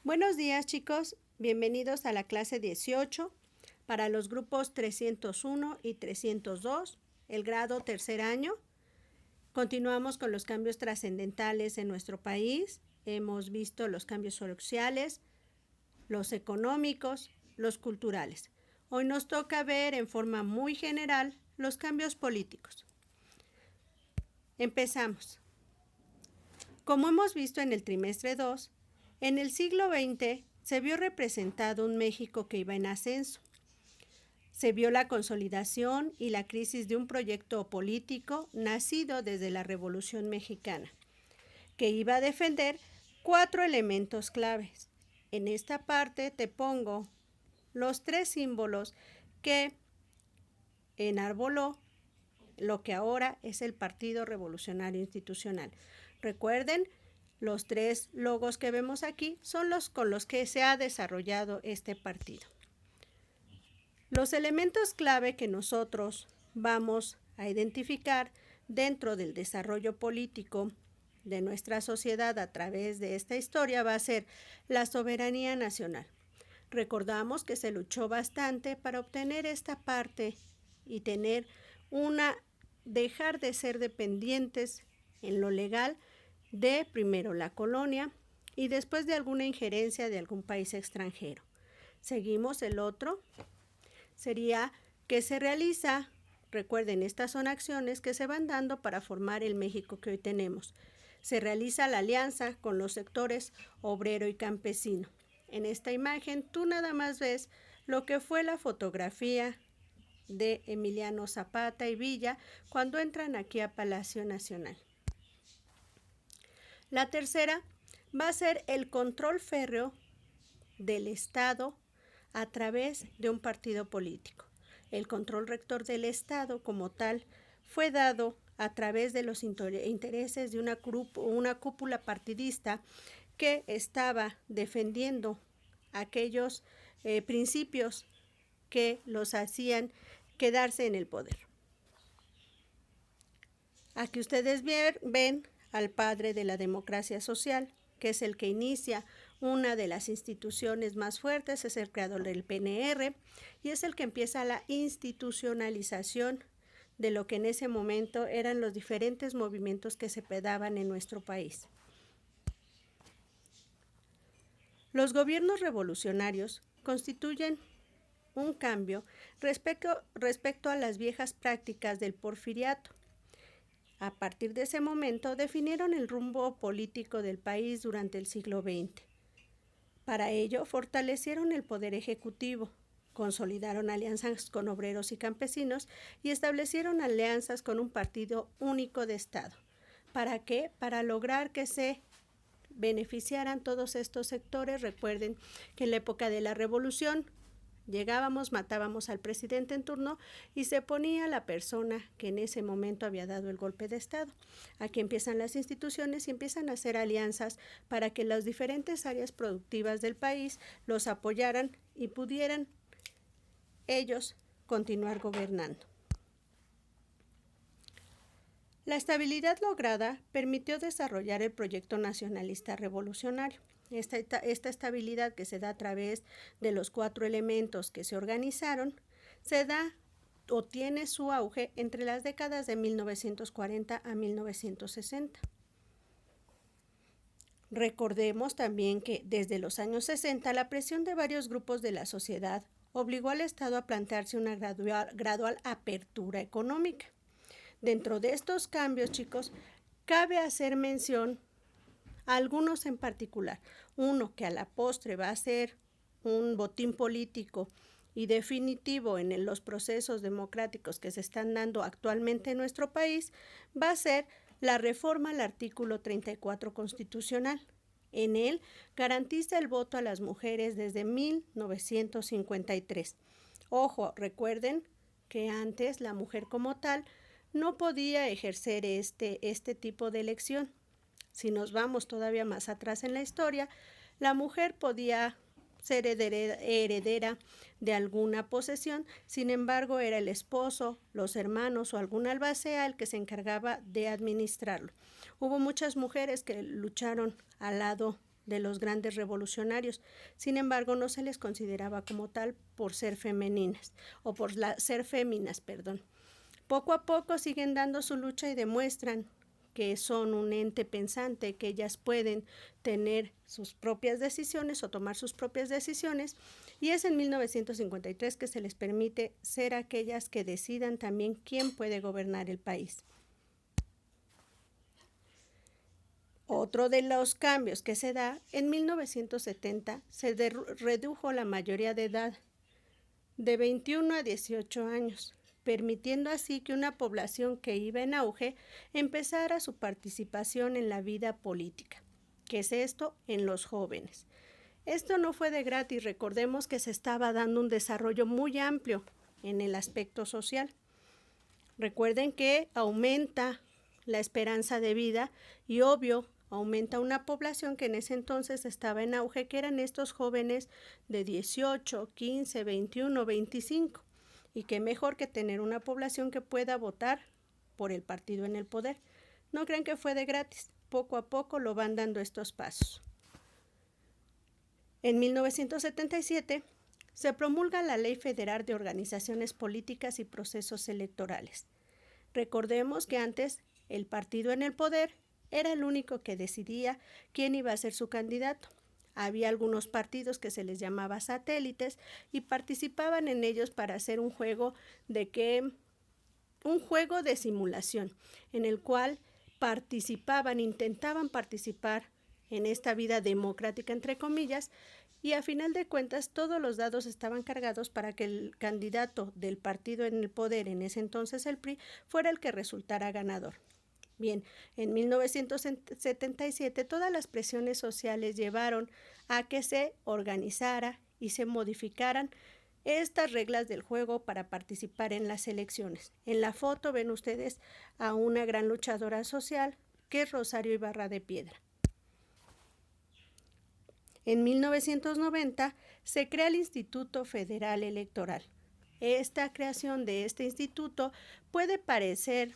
Buenos días, chicos. Bienvenidos a la clase 18 para los grupos 301 y 302, el grado tercer año. Continuamos con los cambios trascendentales en nuestro país. Hemos visto los cambios sociales, los económicos, los culturales. Hoy nos toca ver en forma muy general los cambios políticos. Empezamos. Como hemos visto en el trimestre 2, en el siglo XX se vio representado un México que iba en ascenso. Se vio la consolidación y la crisis de un proyecto político nacido desde la Revolución Mexicana, que iba a defender 4 elementos claves. En esta parte te pongo los 3 símbolos que enarboló lo que ahora es el Partido Revolucionario Institucional. Recuerden, los 3 logos que vemos aquí son los con los que se ha desarrollado este partido. Los elementos clave que nosotros vamos a identificar dentro del desarrollo político de nuestra sociedad a través de esta historia va a ser la soberanía nacional. Recordamos que se luchó bastante para obtener esta parte y dejar de ser dependientes en lo legal de primero la colonia y después de alguna injerencia de algún país extranjero. Seguimos el otro, sería que se realiza, recuerden, estas son acciones que se van dando para formar el México que hoy tenemos. Se realiza la alianza con los sectores obrero y campesino. En esta imagen tú nada más ves lo que fue la fotografía de Emiliano Zapata y Villa cuando entran aquí a Palacio Nacional. La tercera va a ser el control férreo del Estado a través de un partido político. El control rector del Estado como tal fue dado a través de los intereses de una cúpula partidista que estaba defendiendo aquellos principios que los hacían quedarse en el poder. Aquí ustedes ven al padre de la democracia social, que es el que inicia una de las instituciones más fuertes, es el creador del PNR y es el que empieza la institucionalización de lo que en ese momento eran los diferentes movimientos que se daban en nuestro país. Los gobiernos revolucionarios constituyen un cambio respecto a las viejas prácticas del porfiriato. A partir de ese momento definieron el rumbo político del país durante el siglo XX. Para ello fortalecieron el poder ejecutivo, consolidaron alianzas con obreros y campesinos y establecieron alianzas con un partido único de Estado. ¿Para qué? Para lograr que se beneficiaran todos estos sectores. Recuerden que en la época de la Revolución llegábamos, matábamos al presidente en turno y se ponía la persona que en ese momento había dado el golpe de Estado. Aquí empiezan las instituciones y empiezan a hacer alianzas para que las diferentes áreas productivas del país los apoyaran y pudieran ellos continuar gobernando. La estabilidad lograda permitió desarrollar el proyecto nacionalista revolucionario. Esta estabilidad que se da a través de los 4 elementos que se organizaron, se da o tiene su auge entre las décadas de 1940 a 1960. Recordemos también que desde los años 60 la presión de varios grupos de la sociedad obligó al Estado a plantearse una gradual apertura económica. Dentro de estos cambios, chicos, cabe hacer mención a algunos en particular. Uno que a la postre va a ser un botín político y definitivo en los procesos democráticos que se están dando actualmente en nuestro país, va a ser la reforma al artículo 34 constitucional. En él garantiza el voto a las mujeres desde 1953. Ojo, recuerden que antes la mujer como tal no podía ejercer este tipo de elección. Si nos vamos todavía más atrás en la historia, la mujer podía ser heredera de alguna posesión, sin embargo era el esposo, los hermanos o algún albacea el que se encargaba de administrarlo. Hubo muchas mujeres que lucharon al lado de los grandes revolucionarios. Sin embargo, no se les consideraba como tal por ser femeninas, o por ser féminas, perdón. Poco a poco siguen dando su lucha y demuestran que son un ente pensante, que ellas pueden tener sus propias decisiones o tomar sus propias decisiones, y es en 1953 que se les permite ser aquellas que decidan también quién puede gobernar el país. Otro de los cambios que se da, en 1970 se redujo la mayoría de edad de 21 a 18 años, permitiendo así que una población que iba en auge empezara su participación en la vida política. ¿Qué es esto? En los jóvenes. Esto no fue de gratis, recordemos que se estaba dando un desarrollo muy amplio en el aspecto social. Recuerden que aumenta la esperanza de vida y obvio aumenta una población que en ese entonces estaba en auge, que eran estos jóvenes de 18, 15, 21, 25. Y qué mejor que tener una población que pueda votar por el partido en el poder. No crean que fue de gratis, poco a poco lo van dando estos pasos. En 1977 se promulga la Ley Federal de Organizaciones Políticas y Procesos Electorales. Recordemos que antes el partido en el poder era el único que decidía quién iba a ser su candidato. Había algunos partidos que se les llamaba satélites y participaban en ellos para hacer un juego de simulación, en el cual intentaban participar en esta vida democrática, entre comillas, y a final de cuentas todos los dados estaban cargados para que el candidato del partido en el poder, en ese entonces el PRI, fuera el que resultara ganador. Bien, en 1977 todas las presiones sociales llevaron a que se organizara y se modificaran estas reglas del juego para participar en las elecciones. En la foto ven ustedes a una gran luchadora social que es Rosario Ibarra de Piedra. En 1990 se crea el Instituto Federal Electoral. Esta creación de este instituto puede parecer,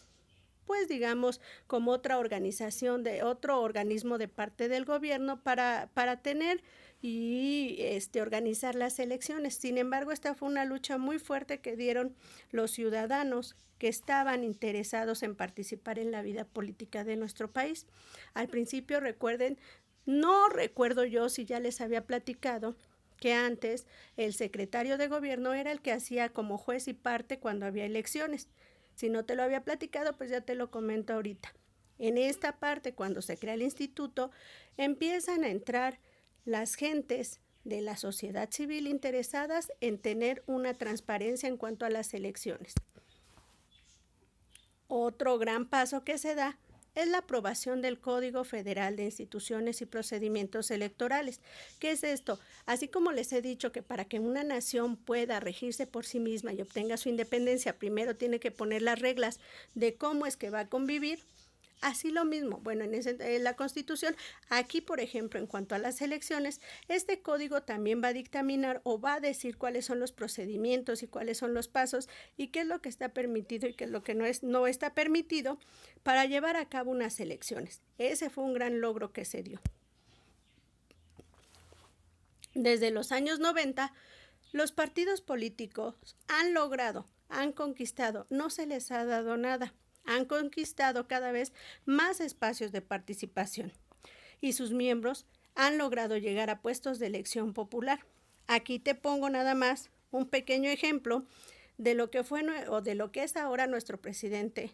pues digamos, como otra organización, de otro organismo de parte del gobierno para tener y organizar las elecciones. Sin embargo, esta fue una lucha muy fuerte que dieron los ciudadanos que estaban interesados en participar en la vida política de nuestro país. Al principio, recuerden, no recuerdo yo si ya les había platicado que antes el secretario de gobierno era el que hacía como juez y parte cuando había elecciones. Si no te lo había platicado, pues ya te lo comento ahorita. En esta parte, cuando se crea el instituto, empiezan a entrar las gentes de la sociedad civil interesadas en tener una transparencia en cuanto a las elecciones. Otro gran paso que se da es la aprobación del Código Federal de Instituciones y Procedimientos Electorales. ¿Qué es esto? Así como les he dicho que para que una nación pueda regirse por sí misma y obtenga su independencia, primero tiene que poner las reglas de cómo es que va a convivir. Así lo mismo, bueno, en la Constitución, aquí por ejemplo, en cuanto a las elecciones, este código también va a dictaminar o va a decir cuáles son los procedimientos y cuáles son los pasos y qué es lo que está permitido y qué es lo que no está permitido para llevar a cabo unas elecciones. Ese fue un gran logro que se dio. Desde los años 90, los partidos políticos han conquistado, no se les ha dado nada. Han conquistado cada vez más espacios de participación y sus miembros han logrado llegar a puestos de elección popular. Aquí te pongo nada más un pequeño ejemplo de lo que fue o de lo que es ahora nuestro presidente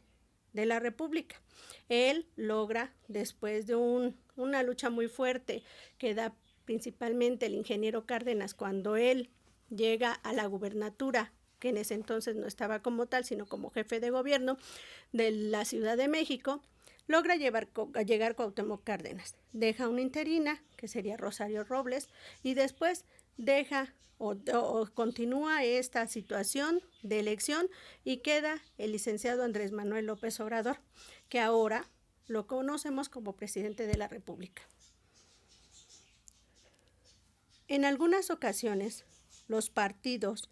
de la República. Él logra, después de una lucha muy fuerte que da principalmente el ingeniero Cárdenas cuando él llega a la gubernatura, que en ese entonces no estaba como tal, sino como jefe de gobierno de la Ciudad de México, logra llegar Cuauhtémoc Cárdenas. Deja una interina, que sería Rosario Robles, y después deja o continúa esta situación de elección y queda el licenciado Andrés Manuel López Obrador, que ahora lo conocemos como presidente de la República. En algunas ocasiones, los partidos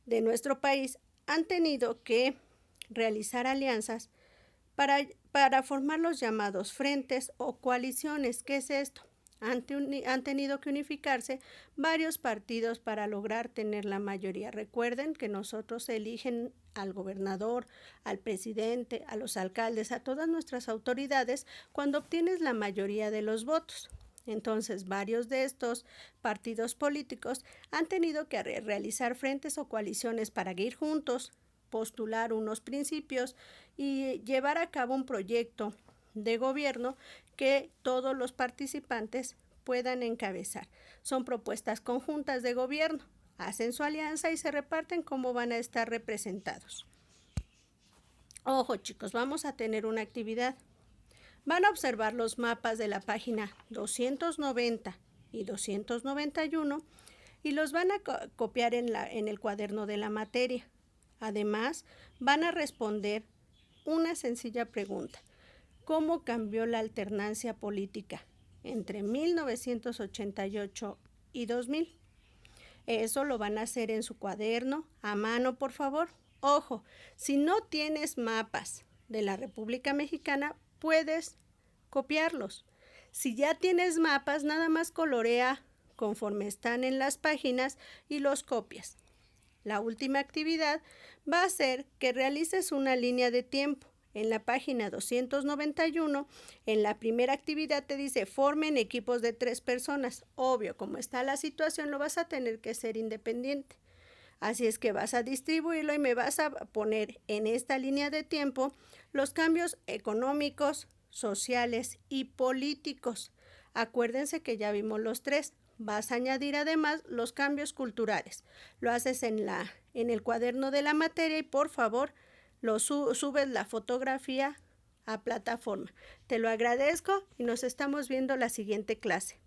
de nuestro país han tenido que realizar alianzas para formar los llamados frentes o coaliciones. ¿Qué es esto? Han tenido que unificarse varios partidos para lograr tener la mayoría. Recuerden que nosotros eligen al gobernador, al presidente, a los alcaldes, a todas nuestras autoridades cuando obtienes la mayoría de los votos. Entonces, varios de estos partidos políticos han tenido que realizar frentes o coaliciones para ir juntos, postular unos principios y llevar a cabo un proyecto de gobierno que todos los participantes puedan encabezar. Son propuestas conjuntas de gobierno. Hacen su alianza y se reparten cómo van a estar representados. Ojo, chicos, vamos a tener una actividad. Van a observar los mapas de la página 290 y 291 y los van a copiar en el cuaderno de la materia. Además, van a responder una sencilla pregunta. ¿Cómo cambió la alternancia política entre 1988 y 2000? Eso lo van a hacer en su cuaderno, a mano, por favor. Ojo, si no tienes mapas de la República Mexicana, puedes copiarlos. Si ya tienes mapas, nada más colorea conforme están en las páginas y los copias. La última actividad va a ser que realices una línea de tiempo. En la página 291, en la primera actividad te dice formen equipos de 3 personas. Obvio, como está la situación, lo vas a tener que ser independiente. Así es que vas a distribuirlo y me vas a poner en esta línea de tiempo los cambios económicos, sociales y políticos. Acuérdense que ya vimos los 3. Vas a añadir además los cambios culturales. Lo haces en el cuaderno de la materia y por favor subes la fotografía a plataforma. Te lo agradezco y nos estamos viendo la siguiente clase.